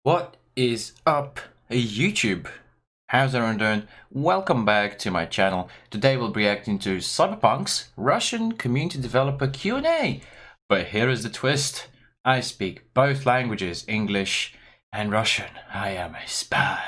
What is up, YouTube? How's everyone doing? Welcome back to my channel. Today we'll be reacting to Cyberpunk's Russian community developer Q&A. But here is the twist. I speak both languages, English and Russian. I am a spy.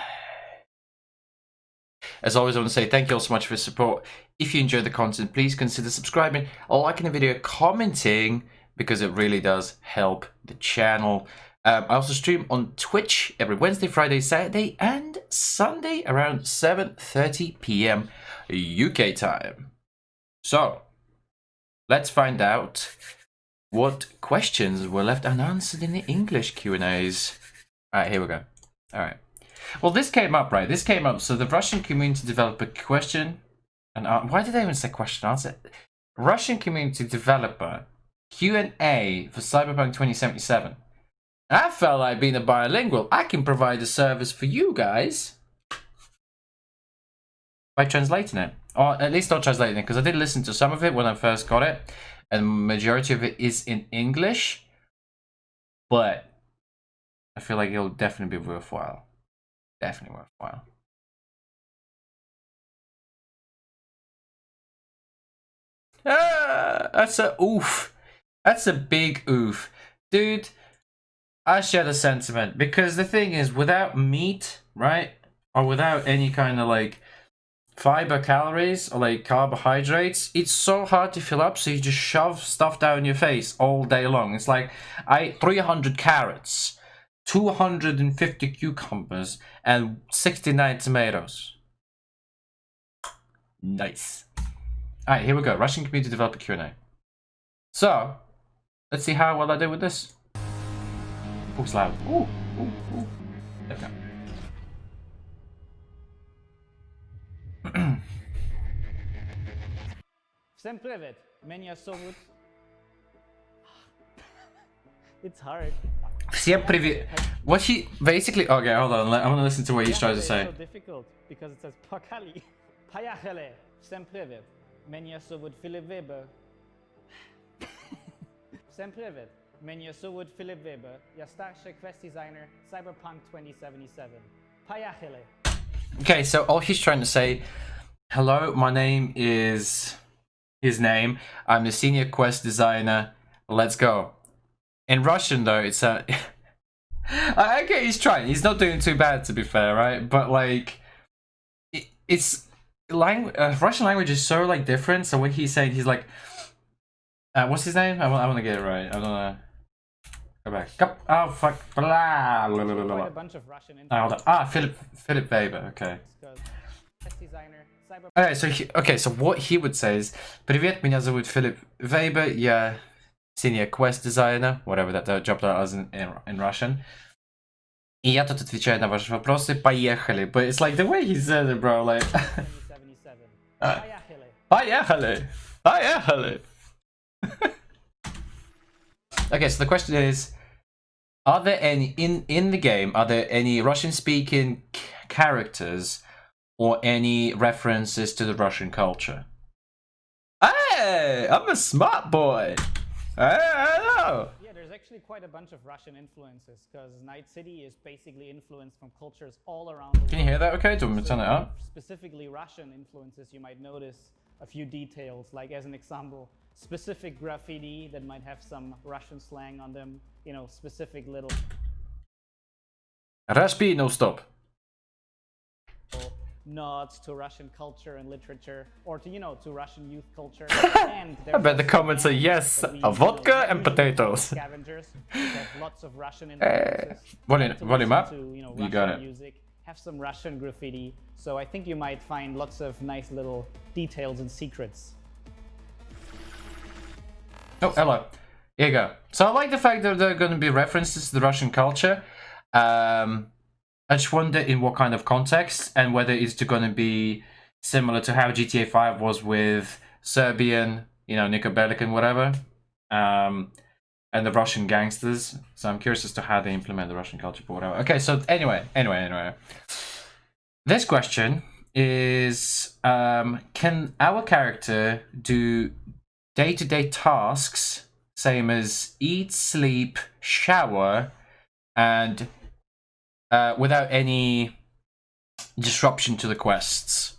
As always, I want to say thank you all so much for your support. If you enjoyed the content, please consider subscribing or liking the video, commenting, because it really does help the channel. I also stream on Twitch every Wednesday, Friday, Saturday, and Sunday around 7:30 p.m. UK time. So, let's find out what questions were left unanswered in the English Q&As. Alright, here we go. Alright. Well, this came up, right? This came up. So the Russian community developer question and why did I even say question answer? Russian community developer Q&A for Cyberpunk 2077. I felt like being a bilingual, I can provide a service for you guys by translating it, or at least not translating it, because I did listen to some of it when I first got it, and majority of it is in English. But I feel like it'll definitely be worthwhile. Definitely worthwhile. That's a oof. That's a big oof. Dude, I share the sentiment, because the thing is, without meat, right, or without any kind of like fiber calories or like carbohydrates, it's so hard to fill up, so you just shove stuff down your face all day long. It's like, I ate 300 carrots, 250 cucumbers, and 69 tomatoes. Nice. Alright, here we go. Russian community developer Q&A. So, let's see how well I do with this. Oh, it's loud. Ooh, ooh, ooh. There we go. Всем привет. Меня зовут... It's hard. Всем привет. What he basically... Okay, hold on. I want to listen to what he's trying to say. It's so difficult because it says Pakali. Поехали. Всем привет. Меня зовут Philip Weber. Всем привет. Меня зовут Philip Weber. Я старший quest designer Cyberpunk 2077. Поехали. Okay, so all he's trying to say, hello, my name is his name. I'm the senior quest designer. Let's go. In Russian, though, it's a... okay, he's trying. He's not doing too bad, to be fair, right? But, like, it's... Russian language is so, like, different. So what he's saying, he's like... what's his name? I want to get it right. I don't know. Go back. Oh, fuck. Blah, blah, blah, blah. Quite a bunch of Russian Philip Weber, okay. Okay, so what he would say is, Привет, меня зовут Philip Weber, я senior quest designer, whatever that job title is in Russian. И я тут отвечаю на ваши вопросы, поехали. But it's like the way he said it, bro, like... Поехали! Поехали! Okay, so the question is, are there any, in the game, are there any Russian-speaking characters or any references to the Russian culture? Hey, I'm a smart boy. I know. Yeah, there's actually quite a bunch of Russian influences, because Night City is basically influenced from cultures all around the world. Can you hear that okay? Do you want me to turn it up? Specifically Russian influences, you might notice a few details, like as an example, specific graffiti that might have some Russian slang on them, you know, specific little... Rush no stop. Nods to Russian culture and literature, or to, you know, to Russian youth culture. And I bet the comments are yes, a vodka and potatoes. Scavengers have lots of Russian influences. Volume up. To, you know, You Russian got it. music, have some Russian graffiti. So I think you might find lots of nice little details and secrets. Oh, hello. Here you go. So I like the fact that there are going to be references to the Russian culture. I just wonder in what kind of context, and whether it's going to be similar to how GTA 5 was with Serbian, you know, Niko Bellic and whatever, and the Russian gangsters. So I'm curious as to how they implement the Russian culture, but whatever. Okay, so anyway. This question is, can our character do day-to-day tasks, same as eat, sleep, shower, and without any disruption to the quests.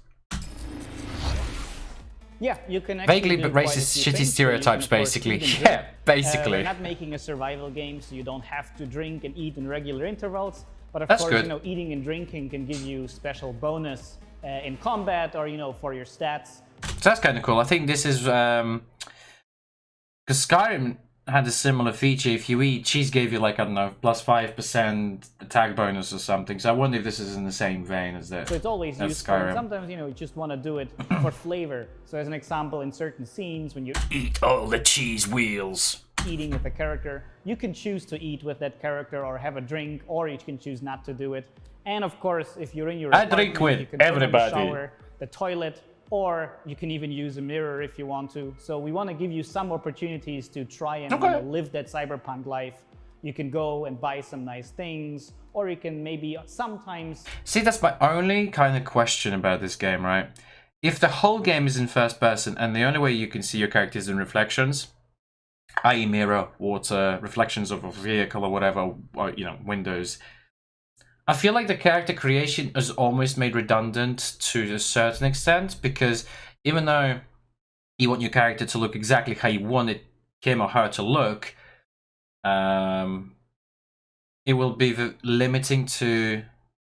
Yeah, you can actually Vaguely, do but quite a racist, few shitty things. So stereotypes, you can, of course, basically. eat and Yeah, drink. basically. We're not making a survival game, so you don't have to drink and eat in regular intervals. But of That's course, good. you know, eating and drinking can give you special bonus in combat, or, you know, for your stats. So that's kind of cool. I think this is because Skyrim had a similar feature. If you eat, cheese gave you like, I don't know, plus 5% attack bonus or something. So I wonder if this is in the same vein as that. So it's always That's useful. And Skyrim. sometimes, you know, you just want to do it for flavor. So as an example, in certain scenes, when you're Eat all the cheese wheels. eating with a character, you can choose to eat with that character or have a drink, or you can choose not to do it. And of course, if you're in your I apartment, drink with you can turn on everybody. the shower, the toilet, or you can even use a mirror if you want to. So we want to give you some opportunities to try and you know, live that cyberpunk life. You can go and buy some nice things, or you can maybe sometimes... See, that's my only kind of question about this game, right? If the whole game is in first person and the only way you can see your characters in reflections, i.e. mirror, water, reflections of a vehicle or whatever, or, you know, windows, I feel like the character creation is almost made redundant to a certain extent, because even though you want your character to look exactly how you wanted him or her to look, it will be limiting to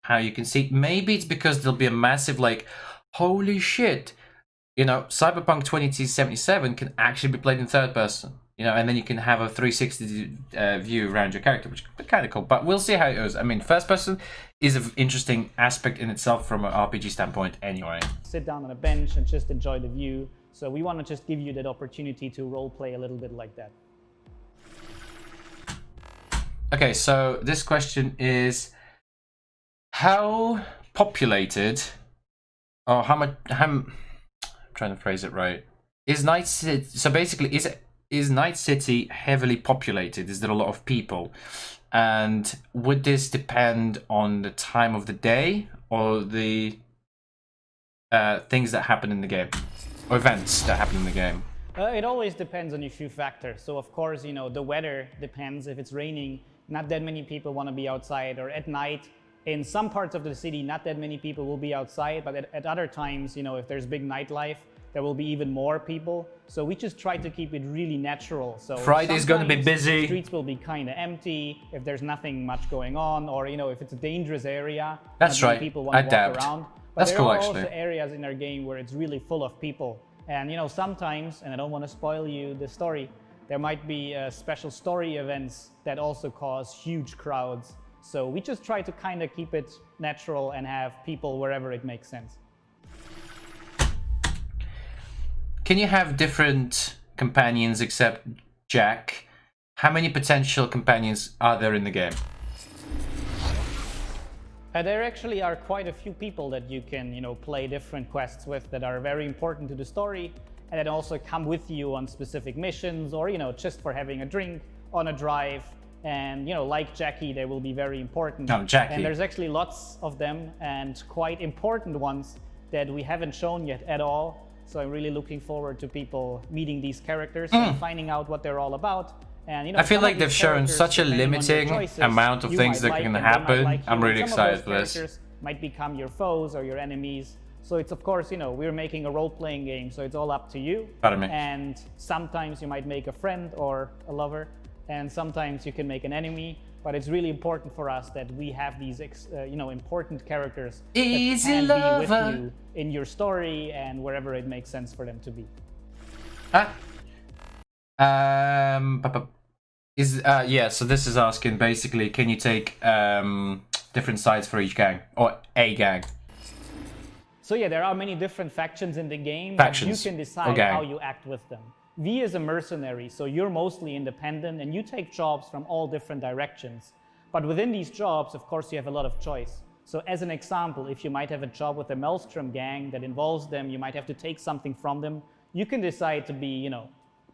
how you can see. Maybe it's because there'll be a massive, like, holy shit, you know, Cyberpunk 2077 can actually be played in third person. You know, and then you can have a 360 view around your character, which is kind of cool. But we'll see how it goes. I mean, first person is an interesting aspect in itself from an RPG standpoint anyway. sit down on a bench and just enjoy the view. So we want to just give you that opportunity to role play a little bit like that. Okay, so this question is, how populated, or how much, I'm trying to phrase it right, is Night City, so basically, is Night City heavily populated? Is there a lot of people? And would this depend on the time of the day or the things that happen in the game, or events that happen in the game? It always depends on a few factors. So of course, you know, the weather depends. If it's raining, not that many people want to be outside, or at night, in some parts of the city, not that many people will be outside, but at other times, you know, if there's big nightlife, there will be even more people. So we just try to keep it really natural. So Friday's going to be busy. Streets will be kind of empty if there's nothing much going on, or, you know, if it's a dangerous area. That's right. People want to walk around. But That's there cool, are actually. also areas in our game where it's really full of people. And, you know, sometimes, and I don't want to spoil you the story, there might be special story events that also cause huge crowds. So we just try to kind of keep it natural and have people wherever it makes sense. Can you have different companions except Jack? How many potential companions are there in the game? There actually are quite a few people that you can, you know, play different quests with that are very important to the story, and that also come with you on specific missions, or, you know, just for having a drink on a drive. And, you know, like Jackie, they will be very important. Oh, Jackie. And there's actually lots of them, and quite important ones that we haven't shown yet at all. So I'm really looking forward to people meeting these characters and finding out what they're all about. And, you know, I feel some like of they've these shown characters, such a depending on your limiting choices, amount of you things might that like can and they might happen. like you. I'm really And some of excited those for this. characters might become your foes or your enemies. So it's, of course, you know, we're making a role-playing game, so it's all up to you. Pardon me. And sometimes you might make a friend or a lover, and sometimes you can make an enemy. But it's really important for us that we have these, you know, important characters Easy that can be lover. with you in your story and wherever it makes sense for them to be. Yeah, so this is asking basically, can you take different sides for each gang, or a gang? So yeah, there are many different factions in the game. Factions. You can decide Okay. how you act with them. V is a mercenary, so you're mostly independent and you take jobs from all different directions. But within these jobs, of course, you have a lot of choice. So as an example, if you might have a job with a Maelstrom gang that involves them, you might have to take something from them. You can decide to be, you know,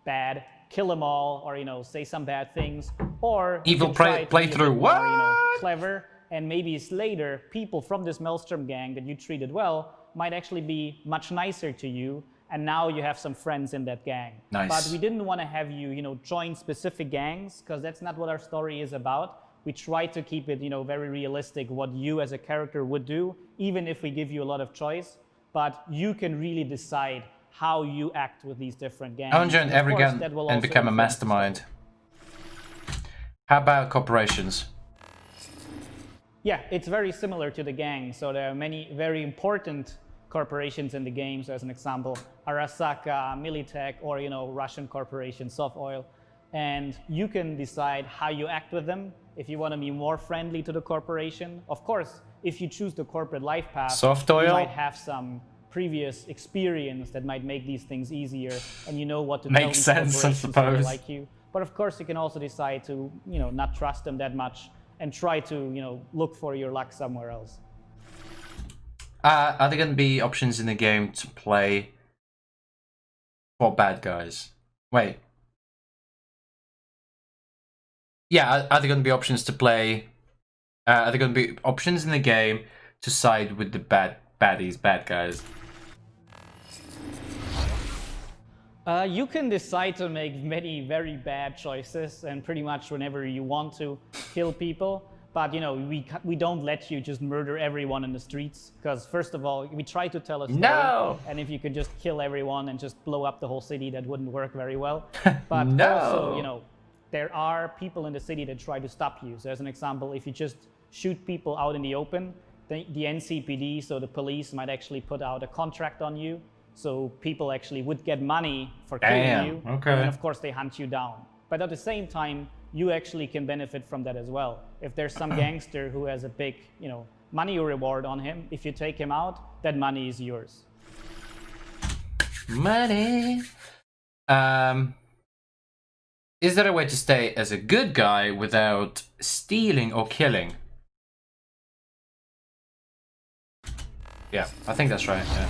bad, kill them all, or, you know, say some bad things, or Evil you can try to be a bit playthrough. more, What? you know, clever, and maybe later people from this Maelstrom gang that you treated well might actually be much nicer to you, and now you have some friends in that gang. Nice. But we didn't want to have you, you know, join specific gangs, because that's not what our story is about. we try to keep it, very realistic what you as a character would do, even if we give you a lot of choice. But you can really decide how you act with these different gangs. I want to join every gang and become a mastermind. How about corporations? Yeah, it's very similar to the gang. So there are many very important corporations in the game. So as an example, Arasaka, Militech, or Russian corporation, Sofoil. And you can decide how you act with them. If you want to be more friendly to the corporation, of course, if you choose the corporate life path, you might have some previous experience that might make these things easier, and you know what to Makes tell sense, I suppose. Like you. But of course, you can also decide to not trust them that much and try to look for your luck somewhere else. Are there going to be options in the game to play for bad guys? Wait. Yeah, are there going to be options to play? Are there going to be options in the game to side with the bad guys? You can decide to make many very bad choices and pretty much whenever you want to kill people. But we don't let you just murder everyone in the streets, because first of all, we try to tell a story. No! And if you could just kill everyone and just blow up the whole city, that wouldn't work very well. But no! Also, there are people in the city that try to stop you. So as an example, if you just shoot people out in the open, the NCPD, so the police, might actually put out a contract on you. So people actually would get money for killing you. Okay. And then of course they hunt you down. But at the same time, you actually can benefit from that as well. If there's some gangster who has a big, money reward on him, if you take him out, that money is yours. Money. Is there a way to stay as a good guy without stealing or killing? Yeah, I think that's right, yeah.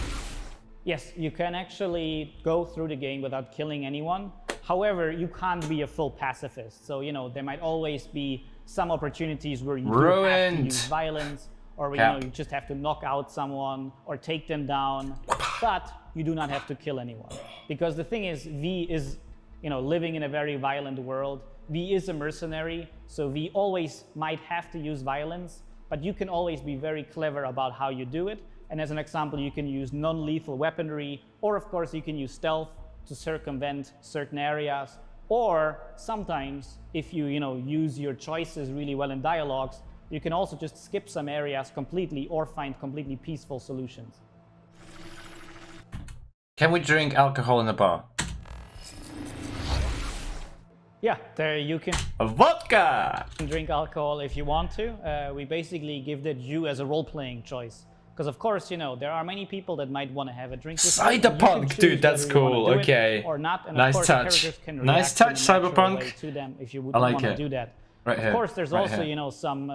Yes, you can actually go through the game without killing anyone. However, you can't be a full pacifist. So, there might always be some opportunities where you do have to use violence, or where, you just have to knock out someone or take them down. But you do not have to kill anyone. Because the thing is, V is, living in a very violent world. V is a mercenary, so V always might have to use violence, but you can always be very clever about how you do it. And as an example, you can use non-lethal weaponry, or of course you can use stealth to circumvent certain areas. Or sometimes, if you use your choices really well in dialogues, you can also just skip some areas completely or find completely peaceful solutions. Can we drink alcohol in a bar? Yeah, there you can. A vodka! Drink alcohol if you want to. We basically give that you as a role-playing choice. Because of course, there are many people that might want to have a drink with Cyberpunk, dude, that's cool. Okay. Or not, and nice of course touch. The characters can nice touch, Cyberpunk. To them if you would I like want to it. do that. Right here. Of course, there's right also here. Some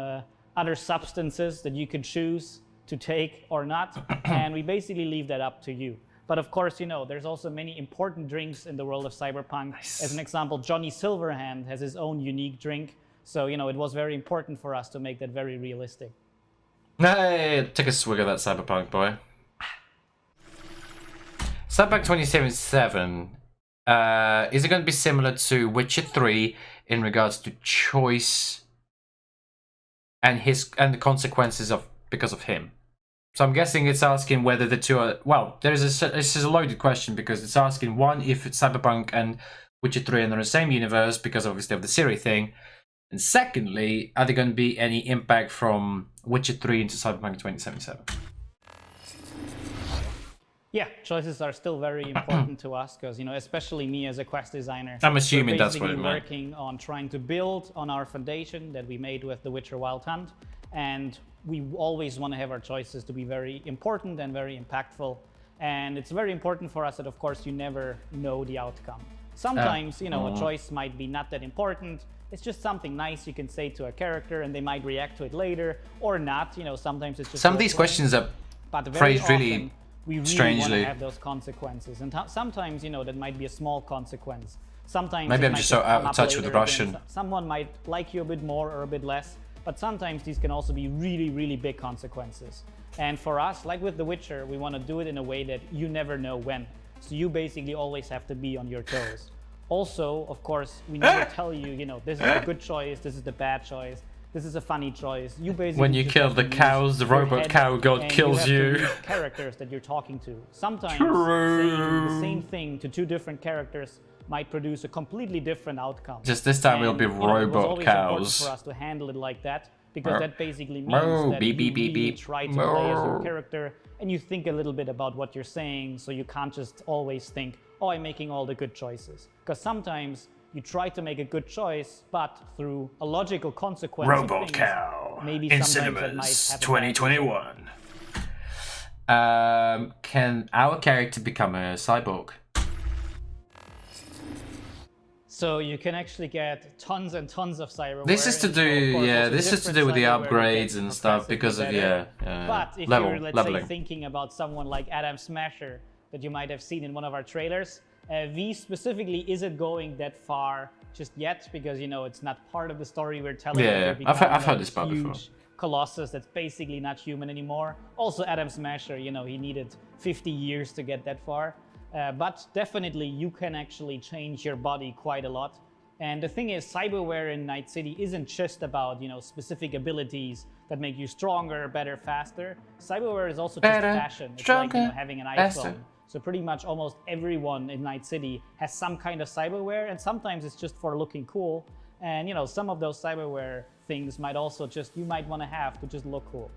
other substances that you could choose to take or not, and we basically leave that up to you. But of course, there's also many important drinks in the world of Cyberpunk. Nice. As an example, Johnny Silverhand has his own unique drink. So, it was very important for us to make that very realistic. Hey, take a swig of that Cyberpunk, boy. Cyberpunk 2077. Is it going to be similar to Witcher 3 in regards to choice and the consequences because of him? So I'm guessing it's asking whether the two are... Well, this is a loaded question because it's asking, one, if it's Cyberpunk and Witcher 3 are in the same universe because obviously of the Siri thing. And secondly, are there going to be any impact from Witcher 3 into Cyberpunk 2077? Yeah, choices are still very important to us because, especially me as a quest designer. I'm assuming that's what it meant. We're working on trying to build on our foundation that we made with The Witcher Wild Hunt. And we always want to have our choices to be very important and very impactful. And it's very important for us that, of course, you never know the outcome. Sometimes, a choice might be not that important. It's just something nice you can say to a character and they might react to it later or not. Sometimes it's just... Some of these questions are phrased really we really strangely. want to have those consequences. And sometimes, that might be a small consequence. Sometimes maybe I'm just so out of touch with the Russian. Someone might like you a bit more or a bit less. But sometimes these can also be really, really big consequences. And for us, like with The Witcher, we want to do it in a way that you never know when. So you basically always have to be on your toes. Also, of course, we never tell you, this is a good choice, this is the bad choice. This is a funny choice. You basically When you just kill have the to use cows, the your robot head, cow god and kills have to you. read characters that you're talking to. Sometimes True. saying the same thing to two different characters might produce a completely different outcome. Just this time it'll be it was robot always important cows. for us to handle it like that, because that basically means Moo, that beep, you beep, beep, really beep. try to play as your Moo. character, and you think a little bit about what you're saying, so you can't just always think, oh, I'm making all the good choices. Because sometimes you try to make a good choice, but through a logical consequence of Robot things, cow maybe in sometimes that might cinemas have a bad 2021. Can our character become a cyborg? So you can actually get tons and tons of cyberware. This is to and so, do, of course, yeah, also this is to different do with the cyberware that upgrades gets and stuff because of, progressively yeah, But if you're, let's say, thinking about someone like Adam Smasher that you might have seen in one of our trailers, V specifically isn't going that far just yet, because, you know, it's not part of the story we're telling. Yeah, I've heard this part before. Colossus that's basically not human anymore. Also, Adam Smasher, you know, he needed 50 years to get that far. But definitely you can actually change your body quite a lot. And the thing is, cyberware in Night City isn't just about, you know, specific abilities that make you stronger, better, faster. Cyberware is also just fashion. It's like, you know, having an iPhone. So pretty much almost everyone in Night City has some kind of cyberware, and sometimes it's just for looking cool. And, you know, some of those cyberware things might also just, you might want to have to just look cool.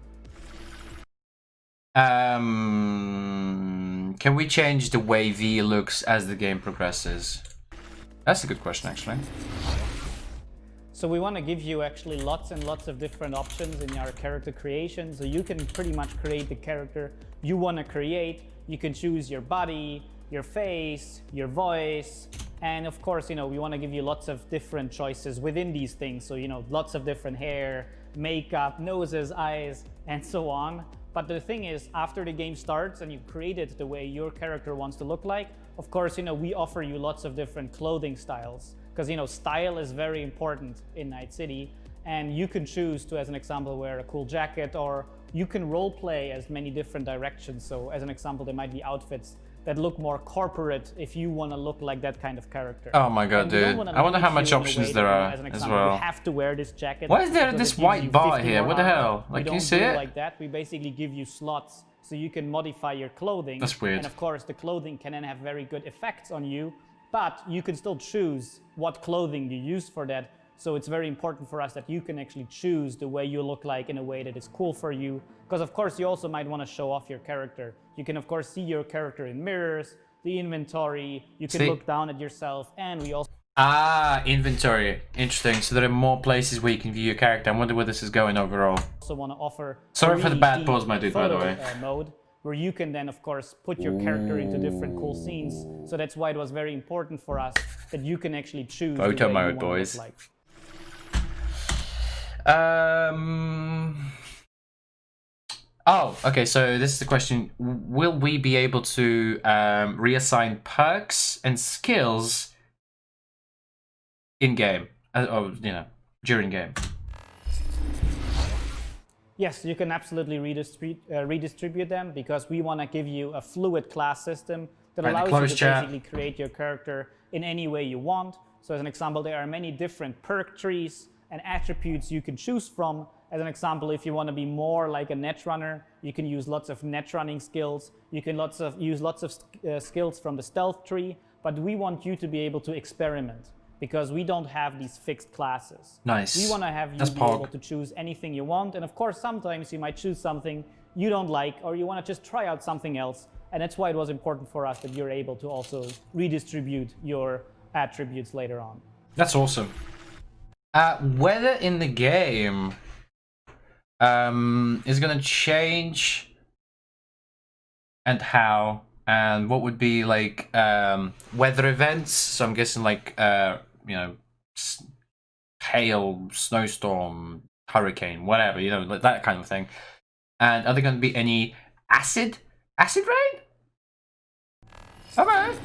Can we change the way V looks as the game progresses? That's a good question, actually. So we want to give you actually lots and lots of different options in our character creation. So you can pretty much create the character you want to create. You can choose your body, your face, your voice. And of course, you know, we want to give you lots of different choices within these things. So, you know, lots of different hair, makeup, noses, eyes, and so on. But the thing is, after the game starts and you've created the way your character wants to look like, of course, you know, we offer you lots of different clothing styles. Because, you know, style is very important in Night City. And you can choose to, as an example, wear a cool jacket, or you can role play as many different directions. So as an example, there might be outfits that look more corporate if you want to look like that kind of character. Oh my god, dude. I wonder how much options there are as well. You have to wear this jacket. Why is there this white bar here? What the hell? Like, can you see it? Like that. We basically give you slots so you can modify your clothing. That's weird. And of course, the clothing can then have very good effects on you, but you can still choose what clothing you use for that. So it's very important for us that you can actually choose the way you look like in a way that is cool for you. Because of course you also might want to show off your character. You can of course see your character in mirrors, the inventory, you can look down at yourself, and we also... Inventory. Interesting. So there are more places where you can view your character. I wonder where this is going overall. Also want to offer... Sorry for the bad pause, my dude, by the way. Mode, where you can then of course put your character into different cool scenes. So that's why it was very important for us that you can actually choose photo mode, boys. Oh, okay, so this is the question. Will we be able to reassign perks and skills in-game? Or, you know, during game? Yes, you can absolutely redistribute them, because we want to give you a fluid class system that allows you to basically create your character in any way you want. So as an example, there are many different perk trees and attributes you can choose from. As an example, if you want to be more like a netrunner, you can use lots of netrunning skills. You can use lots of skills from the stealth tree, but we want you to be able to experiment, because we don't have these fixed classes. Nice. We want to have you be able to choose anything you want. And of course, sometimes you might choose something you don't like, or you want to just try out something else. And that's why it was important for us that you're able to also redistribute your attributes later on. That's awesome. Whether in the game is going to change, and how, and what would be like weather events. So I'm guessing like you know, hail, snowstorm, hurricane, whatever, you know, like that kind of thing. And are there going to be any acid rain? Okay.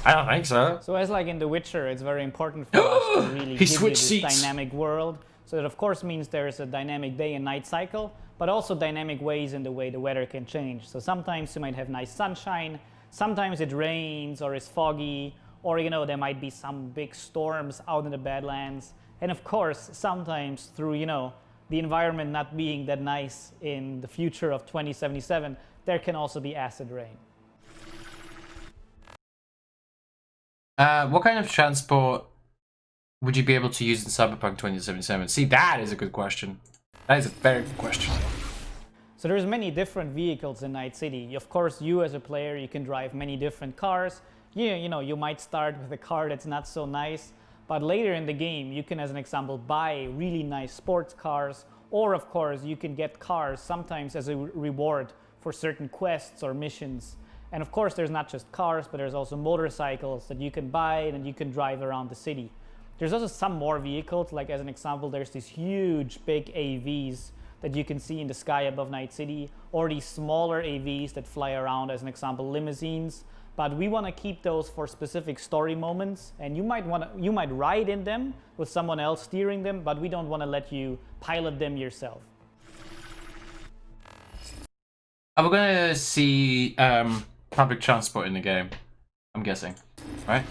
I don't think so. So as like in The Witcher, it's very important for us to really give you this dynamic world. So that of course means there's a dynamic day and night cycle, but also dynamic ways in the way the weather can change. So sometimes you might have nice sunshine, sometimes it rains or is foggy, or, you know, there might be some big storms out in the Badlands. And of course, sometimes through, the environment not being that nice in the future of 2077, there can also be acid rain. What kind of transport would you be able to use in Cyberpunk 2077? See, that is a good question. That is a very good question. So there's many different vehicles in Night City. Of course, you as a player, you can drive many different cars. You might start with a car that's not so nice, but later in the game, you can, as an example, buy really nice sports cars, or of course, you can get cars sometimes as a reward for certain quests or missions. And of course, there's not just cars, but there's also motorcycles that you can buy and you can drive around the city. There's also some more vehicles, like as an example, there's these huge big AVs that you can see in the sky above Night City, or these smaller AVs that fly around, as an example, limousines. But we want to keep those for specific story moments, and you might ride in them with someone else steering them, but we don't want to let you pilot them yourself. Are we gonna see public transport in the game? I'm guessing, right?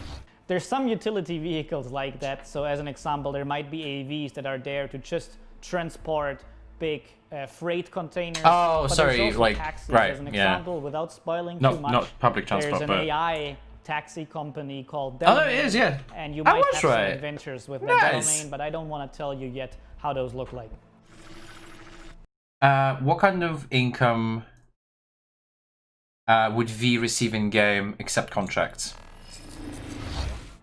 There's some utility vehicles like that. So as an example, there might be AVs that are there to just transport big freight containers. Oh, but sorry, like taxis, right, as an example, without spoiling too much. Not public transport, there's an AI taxi company called Oh, it is, yeah. And you might have some right. adventures with Nice. that domain, but I don't want to tell you yet how those look like. What kind of income would V receive in game except contracts?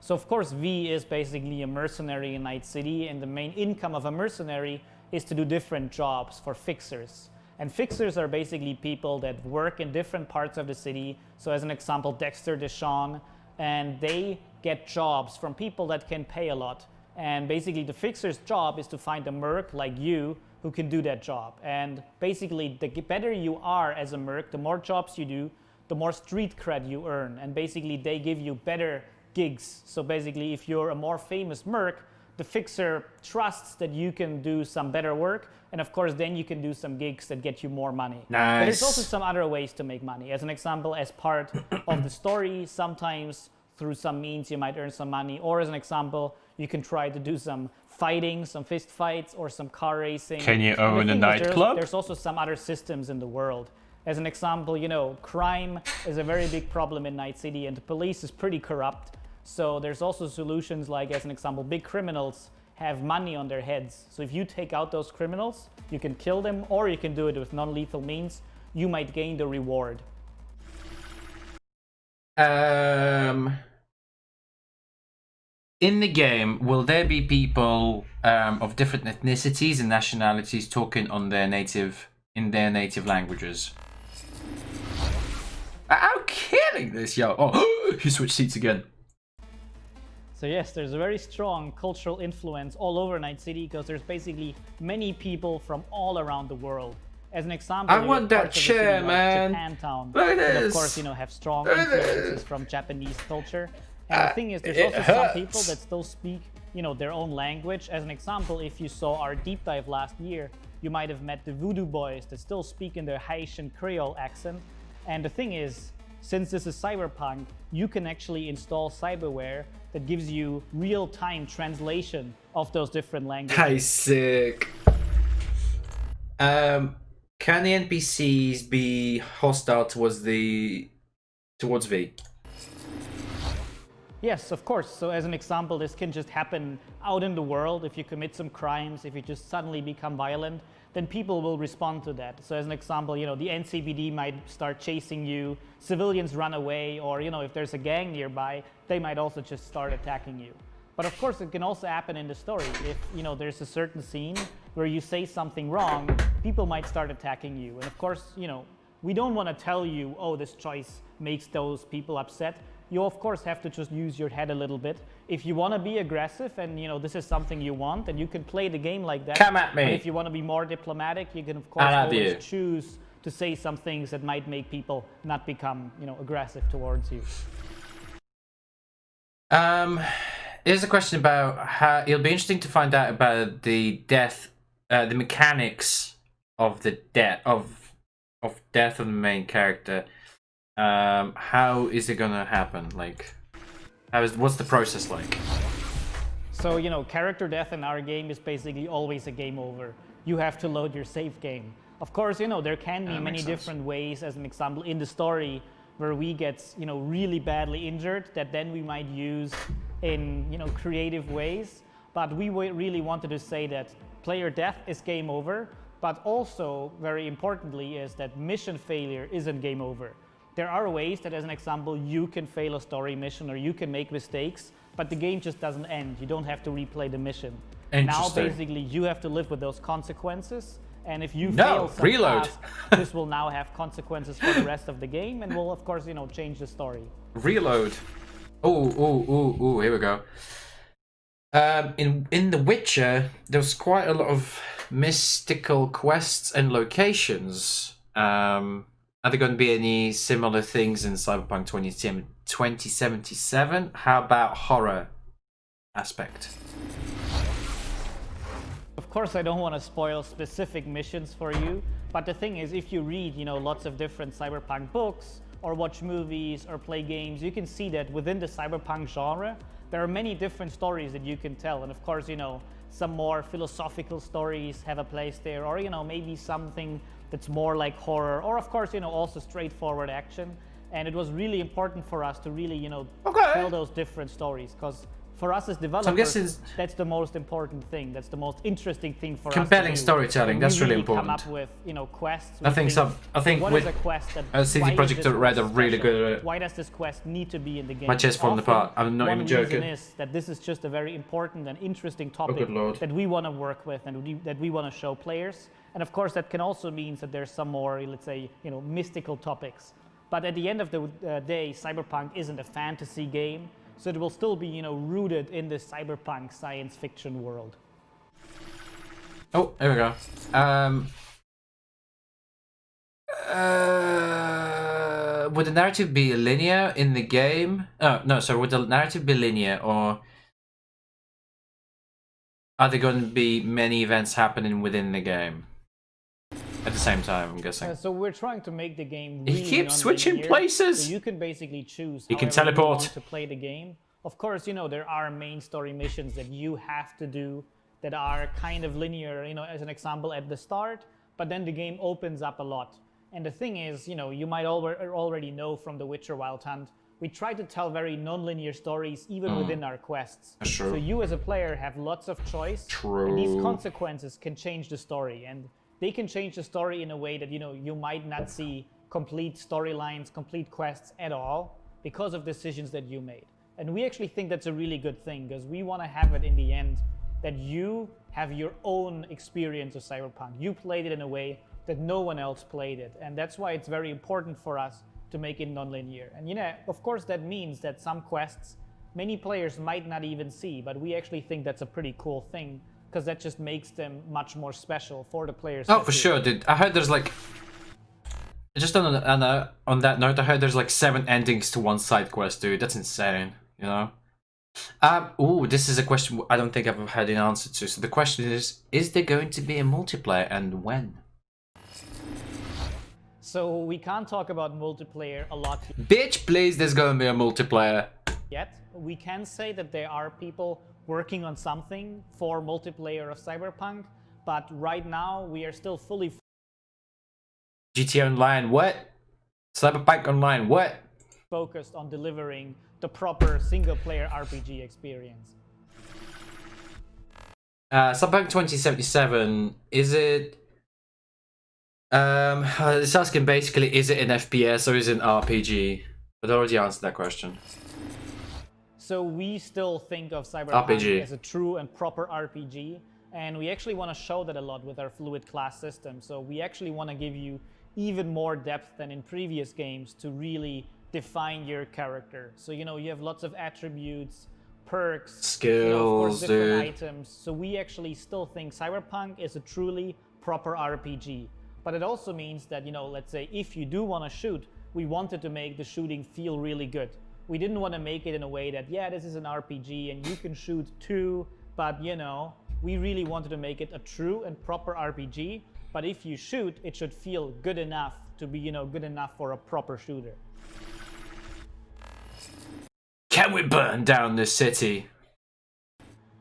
So of course V is basically a mercenary in Night City, and the main income of a mercenary is to do different jobs for fixers. And fixers are basically people that work in different parts of the city. So as an example, Dexter Deshawn, and they get jobs from people that can pay a lot. And basically the fixer's job is to find a merc like you who can do that job. And basically the better you are as a merc, the more jobs you do, the more street cred you earn. And basically they give you better gigs. So basically if you're a more famous merc, the fixer trusts that you can do some better work, and of course then you can do some gigs that get you more money. Nice. But there's also some other ways to make money. As an example, as part of the story, sometimes through some means you might earn some money, or as an example, you can try to do some fighting, some fist fights, or some car racing. Can you own a nightclub? There's also some other systems in the world. As an example, crime is a very big problem in Night City, and the police is pretty corrupt. So there's also solutions like, as an example, big criminals have money on their heads. So if you take out those criminals, you can kill them, or you can do it with non-lethal means. You might gain the reward. In the game, will there be people of different ethnicities and nationalities talking in their native languages? I'm killing this, yo! Oh, he switched seats again. So yes, there's a very strong cultural influence all over Night City because there's basically many people from all around the world. As an example, I want that chair, man. Like Japantown, Look at that, this. of course, have strong influences from Japanese culture. And the thing is, there's also some people that still speak, their own language. As an example, if you saw our deep dive last year, you might have met the Voodoo Boys that still speak in their Haitian Creole accent. And the thing is, since this is Cyberpunk, you can actually install cyberware that gives you real-time translation of those different languages. Hey, sick. Can the NPCs be hostile towards V? Yes, of course. So as an example, this can just happen out in the world. If you commit some crimes, if you just suddenly become violent, then people will respond to that. So as an example, the NCPD might start chasing you, civilians run away, or if there's a gang nearby, they might also just start attacking you. But of course, it can also happen in the story. If there's a certain scene where you say something wrong, people might start attacking you. And of course, we don't want to tell you, oh, this choice makes those people upset. You of course have to just use your head a little bit. If you want to be aggressive and this is something you want, then you can play the game like that. Come at me. But if you want to be more diplomatic, you can of course always choose to say some things that might make people not become aggressive towards you. Here's a question about how it'll be interesting to find out about the death, the mechanics of the death of the main character. How is it gonna happen? Like, what's the process like? So, you know, character death in our game is basically always a game over. You have to load your save game. Of course, you know, there can be many different ways, as an example, in the story where we get, you know, really badly injured that then we might use in, you know, creative ways. But we really wanted to say that player death is game over, but also, very importantly, is that mission failure isn't game over. There are ways that, as an example, you can fail a story mission or you can make mistakes, but the game just doesn't end. You don't have to replay the mission. Now, basically, you have to live with those consequences. And if you fail some task, this will now have consequences for the rest of the game, and will, of course, you know, change the story. Reload. Oh, here we go. In The Witcher, there was quite a lot of mystical quests and locations. Are there going to be any similar things in Cyberpunk 2077? How about horror aspect? Of course, I don't want to spoil specific missions for you, but the thing is, if you read, you know, lots of different Cyberpunk books, or watch movies, or play games, you can see that within the Cyberpunk genre, there are many different stories that you can tell. And of course, you know, some more philosophical stories have a place there, or, you know, maybe something that's more like horror, or of course, you know, also straightforward action. And it was really important for us to really, you know, tell those different stories, because for us as developers, that's the most important thing. That's the most interesting thing for us. Compelling storytelling. That's really important. Come up with, you know, quests. I think what is a quest that CD Projekt Red are really good at it. Why does this quest need to be in the game? My chest falling apart. I'm not even joking. One reason is that this is just a very important and interesting topic that we want to work with and that we want to show players. And of course, that can also mean that there's some more, let's say, you know, mystical topics. But at the end of the day, Cyberpunk isn't a fantasy game. So it will still be, you know, rooted in this cyberpunk science fiction world. Oh, there we go. Would the narrative be linear in the game? No, sorry. Would the narrative be linear, or are there going to be many events happening within the game at the same time? I'm guessing. So we're trying to make the game really he keeps switching places. So you can basically choose. You can teleport to play the game. Of course, you know, there are main story missions that you have to do that are kind of linear, you know, as an example at the start, but then the game opens up a lot. And the thing is, you know, you might already know from The Witcher Wild Hunt, we try to tell very non-linear stories even within our quests. True. So you as a player have lots of choice. True. And these consequences can change the story. And they can change the story in a way that, you know, you might not see complete storylines, complete quests at all because of decisions that you made. And we actually think that's a really good thing, because we want to have it in the end that you have your own experience of Cyberpunk. You played it in a way that no one else played it. And that's why it's very important for us to make it non-linear. And, you know, of course, that means that some quests many players might not even see, but we actually think that's a pretty cool thing, because that just makes them much more special for the players. Oh, for sure, dude. I heard there's like... Just on that note, I heard there's like 7 endings to one side quest, dude. That's insane, you know? Ooh, this is a question I don't think I've had an answer to. So the question is there going to be a multiplayer, and when? So we can't talk about multiplayer a lot. Bitch, please, there's gonna be a multiplayer. Yet, we can say that there are people working on something for multiplayer of Cyberpunk, but right now we are still fully... GTA Online, what? Cyberpunk Online, what? Focused on delivering the proper single-player RPG experience. Cyberpunk 2077, is it... it's asking basically, is it an FPS or is it an RPG? But I already answered that question. So we still think of Cyberpunk as a true and proper RPG, and we actually want to show that a lot with our fluid class system. So we actually want to give you even more depth than in previous games to really define your character. So, you know, you have lots of attributes, perks, skills, you know, of course, different items. So we actually still think Cyberpunk is a truly proper RPG. But it also means that, you know, let's say if you do want to shoot, we wanted to make the shooting feel really good. We didn't want to make it in a way that, yeah, this is an RPG and you can shoot too, but, you know, we really wanted to make it a true and proper RPG. But if you shoot, it should feel good enough to be, you know, good enough for a proper shooter. Can we burn down this city?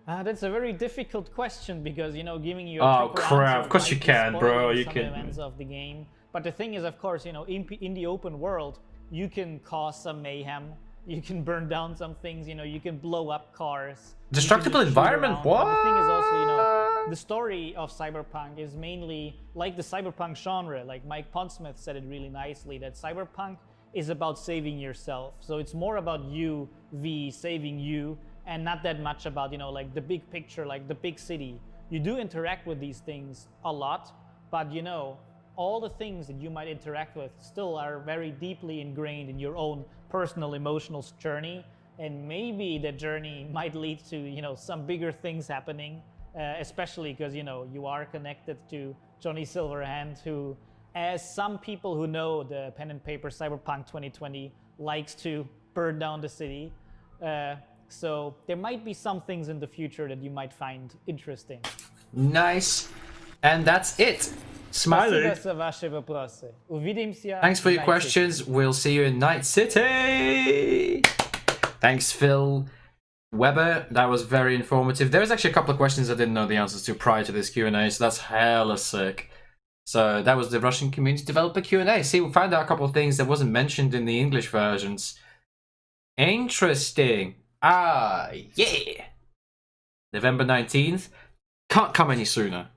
That's a very difficult question because, you know, giving you a Oh proper crap! answer Of course might you be can, bro. spoiling You some can. events of the game. But the thing is, of course, you know, in the open world, you can cause some mayhem. You can burn down some things. You know, you can blow up cars. Destructible environment? What? But the thing is also, you know, the story of Cyberpunk is mainly like the Cyberpunk genre. Like Mike Pondsmith said it really nicely, that Cyberpunk is about saving yourself. So it's more about you v saving you, and not that much about, you know, like the big picture, like the big city. You do interact with these things a lot, but you know, all the things that you might interact with still are very deeply ingrained in your own personal emotional journey, and maybe the journey might lead to, you know, some bigger things happening, especially because, you know, you are connected to Johnny Silverhand, who, as some people who know the pen and paper Cyberpunk 2020, likes to burn down the city. So there might be some things in the future that you might find interesting. Nice. And that's it. Smiley. Thanks for your questions. We'll see you in Night City. Thanks, Phil Weber. That was very informative. There was actually a couple of questions I didn't know the answers to prior to this Q&A, so that's hella sick. So that was the Russian community developer Q&A. See, we found out a couple of things that wasn't mentioned in the English versions. Interesting. Ah, yeah. November 19th. Can't come any sooner.